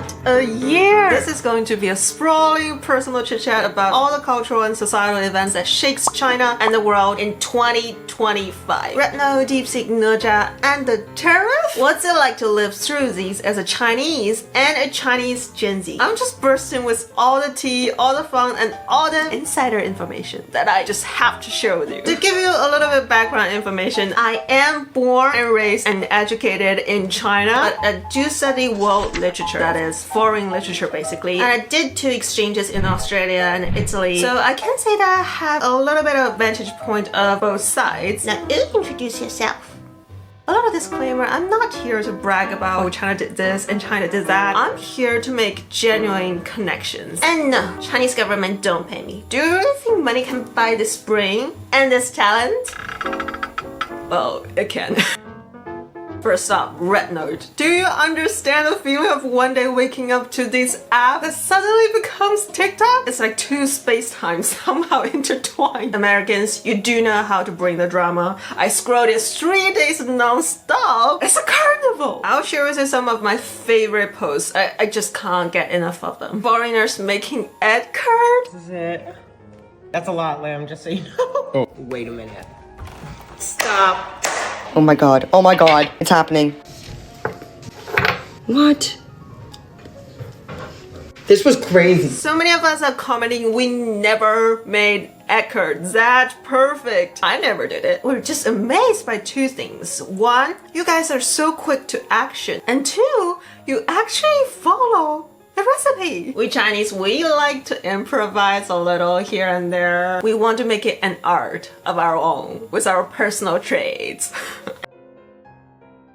What a year! This is going to be a sprawling personal chit-chat about all the cultural and societal events that shakes China and the world in 2025. Rednote, DeepSeek, Nezha, and the Tariff? What's it like to live through these as a Chinese and a Chinese Gen Z? I'm just bursting with all the tea, all the fun, and all the insider information that I just have to share with you. To give you a little bit of background information, I am born and raised and educated in China, but I do study world literature, that is foreign literature basically, and I did 2 exchanges in Australia and Italy, so I can say that I have a little bit of vantage point of both sides. Now introduce yourself. A little disclaimer, I'm not here to brag about, oh, China did this and China did that. I'm here to make genuine connections. And no, Chinese government don't pay me. Do you really think money can buy this brain and this talent? Well, it can. First up, Rednote. Do you understand the feeling of one day waking up to this app that suddenly becomes TikTok? It's like 2 space-times somehow intertwined. Americans, you do know how to bring the drama. I scrolled it 3 days non-stop. It's a carnival. I'll share with you some of my favorite posts. I just can't get enough of them. Foreigners making ad cards. This is it. That's a lot, Lim, just so you know. Oh, wait a minute. Stop. Oh my god, it's happening. What? This was crazy. So many of us are commenting we never made ad cards that perfect. I never did it. We're just amazed by 2 things. 1, you guys are so quick to action. And 2, you actually follow the recipe. We Chinese, we like to improvise a little here and there. We want to make it an art of our own with our personal traits.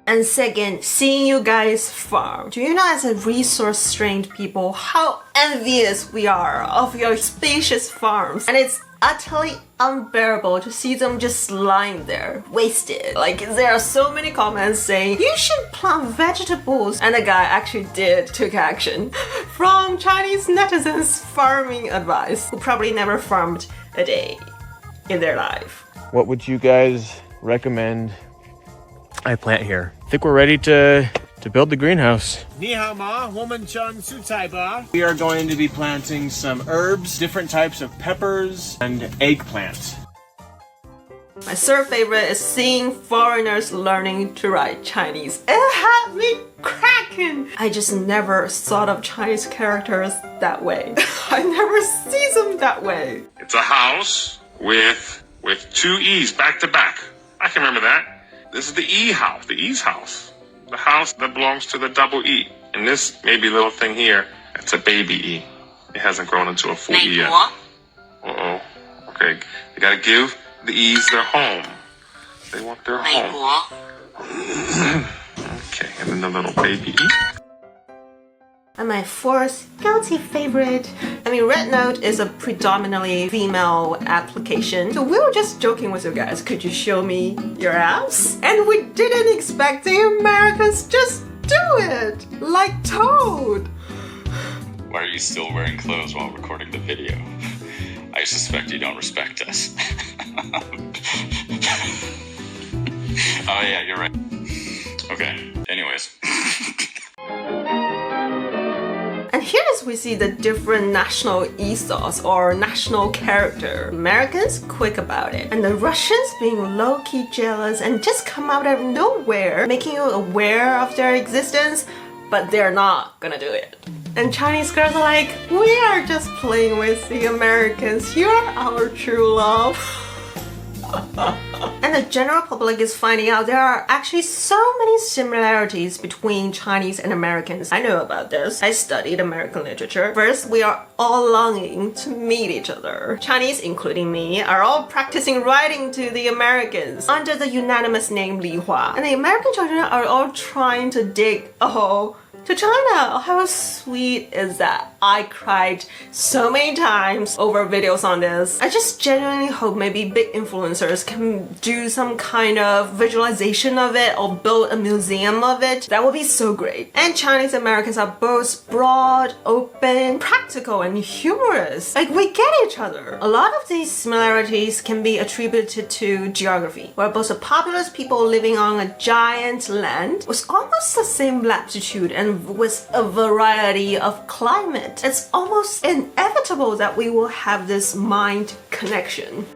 And second, seeing you guys farm. Do you know, as a resource-strained people, how envious we are of your spacious farms? And it's utterly unbearable to see them just lying there, wasted. Like, there are so many comments saying, you should plant vegetables. And the guy actually took action. From Chinese netizens' farming advice, who probably never farmed a day in their life. What would you guys recommend I plant here? I think we're ready to build the greenhouse. We are going to be planting some herbs, different types of peppers, and eggplants. My 3rd favorite is seeing foreigners learning to write Chinese. It had me cracking! I just never thought of Chinese characters that way. I never see them that way. It's a house with 2 E's back to back. I can remember that. This is the E house, the E's house. The house that belongs to the double E. And this maybe little thing here, it's a baby E. It hasn't grown into a full E yet. Uh-oh. Okay, you gotta give the E's their home. They want their home. Okay, and then the little baby E. And my 4th guilty favorite. I mean, Rednote is a predominantly female application. So we were just joking with you guys. Could you show me your abs? And we didn't expect the Americans just do it. Like Toad. Why are you still wearing clothes while recording the video? I suspect you don't respect us. Oh yeah, you're right. Okay, anyways. And here's we see the different national ethos or national character. Americans quick about it, and the Russians being low-key jealous and just come out of nowhere, making you aware of their existence, but they're not gonna do it. And Chinese girls are like, we are just playing with the Americans. You're our true love. And the general public is finding out there are actually so many similarities between Chinese and Americans. I know about this. I studied American literature. First, we are all longing to meet each other. Chinese, including me, are all practicing writing to the Americans under the unanimous name Li Hua. And the American children are all trying to dig a hole to China. How sweet is that? I cried so many times over videos on this. I just genuinely hope maybe big influencers can do some kind of visualization of it or build a museum of it. That would be so great. And Chinese Americans are both broad, open, practical, and humorous. Like, we get each other. A lot of these similarities can be attributed to geography, where both the populous people living on a giant land with almost the same latitude and live with a variety of climate, it's almost inevitable that we will have this mind connection.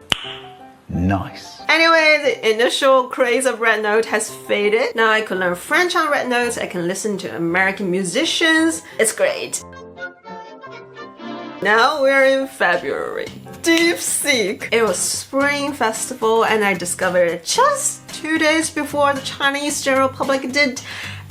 Nice. Anyway, the initial craze of Rednote has faded. Now I can learn French on Rednote, I can listen to American musicians. It's great. Now we're in February. DeepSeek. It was Spring Festival and I discovered it just 2 days before the Chinese general public did,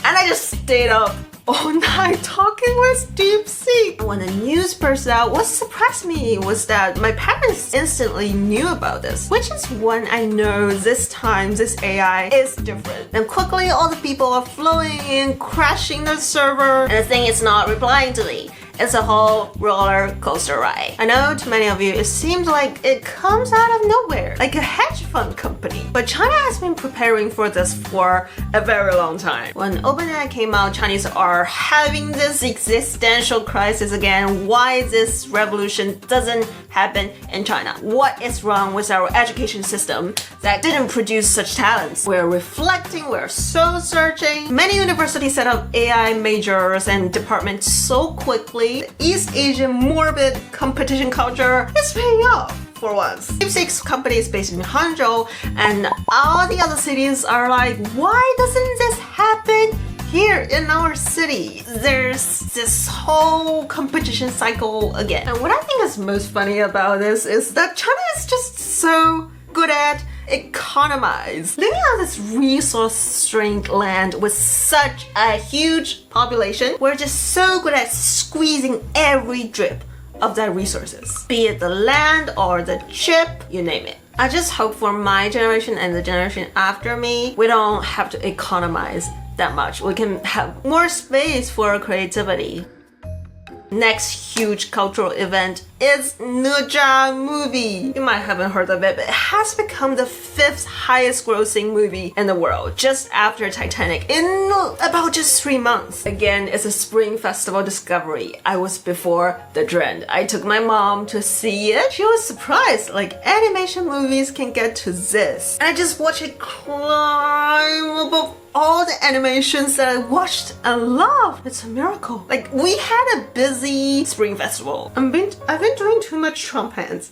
and I just stayed up all night talking with DeepSeek. When the news burst out, what surprised me was that my parents instantly knew about this, which is when I know this time this AI is different. And quickly all the people are flowing in, crashing the server, and the thing is not replying to me. It's a whole roller coaster ride. I know to many of you it seems like it comes out of nowhere, like a hedge fund company. But China has been preparing for this for a very long time. When OpenAI came out, Chinese are having this existential crisis again. Why this revolution doesn't happen in China? What is wrong with our education system that didn't produce such talents? We're reflecting, we're soul searching. Many universities set up AI majors and departments so quickly. The East Asian morbid competition culture is paying off for once. DeepSeek's company is based in Hangzhou, and all the other cities are like, why doesn't this happen here in our city? There's this whole competition cycle again. And what I think is most funny about this is that China is just so good at economize. Living on this resource-strained land with such a huge population, we're just so good at squeezing every drip of their resources. Be it the land or the chip, you name it. I just hope for my generation and the generation after me, we don't have to economize that much. We can have more space for creativity. Next huge cultural event is Nezha movie. You might haven't heard of it, but it has become the 5th highest grossing movie in the world, just after Titanic, in about just 3 months. Again, it's a Spring Festival discovery. I was before the trend. I took my mom to see it. She was surprised, like animation movies can get to this. And I just watched it climb above all the animations that I watched and loved. It's a miracle. Like, we had a busy Spring Festival. I've been doing too much Trump hands.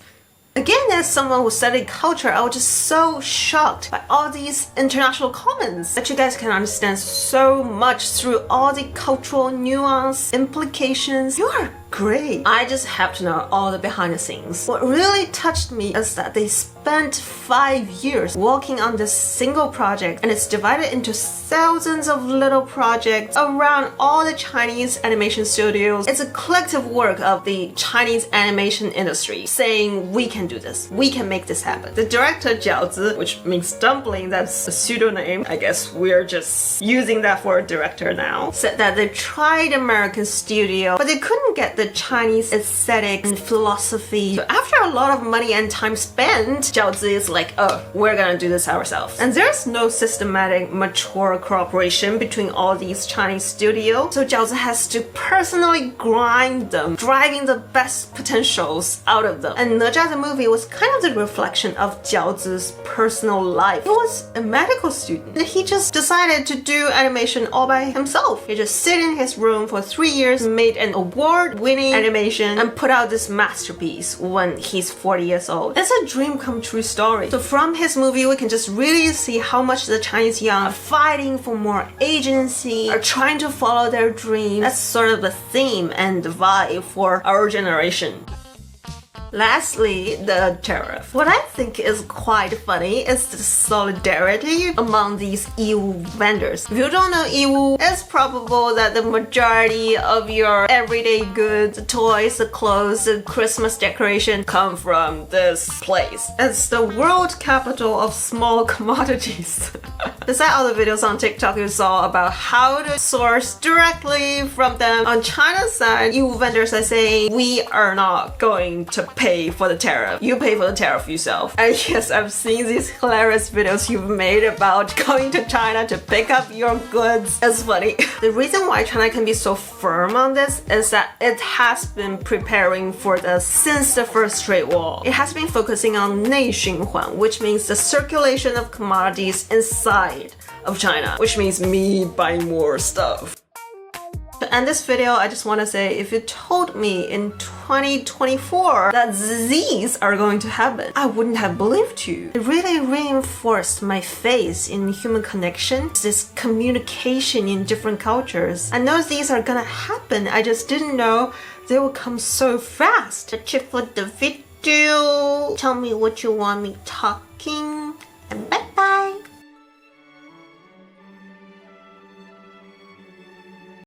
Again, as someone who studied culture, I was just so shocked by all these international comments that you guys can understand so much through all the cultural nuance, implications. You are great. I just have to know all the behind the scenes. What really touched me is that they spent 5 years working on this single project, and it's divided into thousands of little projects around all the Chinese animation studios. It's a collective work of the Chinese animation industry saying, we can do this, we can make this happen. The director Jiaozi, which means dumpling, that's a pseudonym, I guess we're just using that for a director now, said that they tried American studio, but they couldn't get the Chinese aesthetic and philosophy. So after a lot of money and time spent, Jiaozi is like, oh, we're gonna do this ourselves. And there's no systematic, mature cooperation between all these Chinese studios. So Jiaozi has to personally grind them, driving the best potentials out of them. And Nezha the movie was kind of the reflection of Jiaozi's personal life. He was a medical student. He just decided to do animation all by himself. He just sit in his room for 3 years, made an award-winning animation, and put out this masterpiece when he's 40 years old. It's a dream come true story. So from his movie, we can just really see how much the Chinese young are fighting for more agency, are trying to follow their dreams. That's sort of the theme and the vibe for our generation. Lastly, the tariff. What I think is quite funny is the solidarity among these EU vendors. If you don't know EU, it's probable that the majority of your everyday goods, the toys, the clothes, the Christmas decoration come from this place. It's the world capital of small commodities. Besides all the videos on TikTok you saw about how to source directly from them, on China's side, EU vendors are saying, we are not going to pay for the tariff. You pay for the tariff yourself. And yes, I've seen these hilarious videos you've made about going to China to pick up your goods. It's funny. The reason why China can be so firm on this is that it has been preparing for this since the first trade war. It has been focusing on 内循环, which means the circulation of commodities inside of China, which means me buying more stuff. To end this video, I just want to say, if you told me in 2024 that these are going to happen, I wouldn't have believed you. It really reinforced my faith in human connection, this communication in different cultures. I know these are gonna happen, I just didn't know they would come so fast. That's it for the video. Tell me what you want me talking